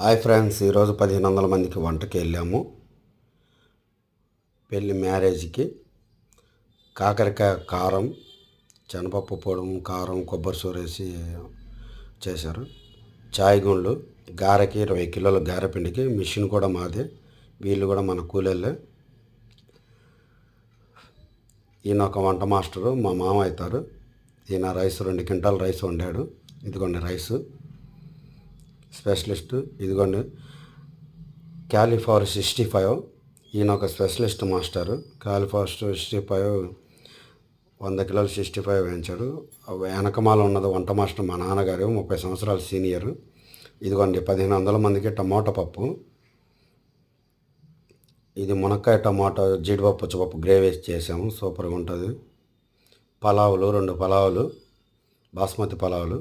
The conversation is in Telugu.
హాయ్ ఫ్రెండ్స్, ఈరోజు 1500 మందికి వంటకి వెళ్ళాము. పెళ్ళి మ్యారేజ్కి. కాకరకాయ కారం, శనగపప్పు పొడుము కారం, కొబ్బరి సూరేసి చేశారు. చాయ్ గుండ్లు, గారెకి 20 కిలోల గారెపిండికి మిషన్ కూడా మాదే. వీళ్ళు కూడా మన కూలీళ్ళే. ఈయన ఒక వంట మాస్టరు, మా మామ అవుతారు. ఈయన రైస్ 2 క్వింటాల్ రైస్ వండాడు. ఇదిగోండి రైసు స్పెషలిస్ట్. ఇదిగోండి క్యాలీఫ్లవర్ 65. ఈయన ఒక స్పెషలిస్ట్ మాస్టరు. క్యాలీఫ్లవర్ 65 100 కిలోలు 65 వేయించాడు. వెనకమాల ఉన్నది వంట మాస్టర్ మా నాన్నగారు, 30 సంవత్సరాల సీనియరు. ఇదిగోండి 1500 మందికి టమోటా పప్పు. ఇది మునక్కాయ టమాటా జీడిపప్పు పచ్చిపప్పు గ్రేవీ చేసాము, సూపర్గా ఉంటుంది. పలావులు 2 పలావులు, బాస్మతి పలావులు.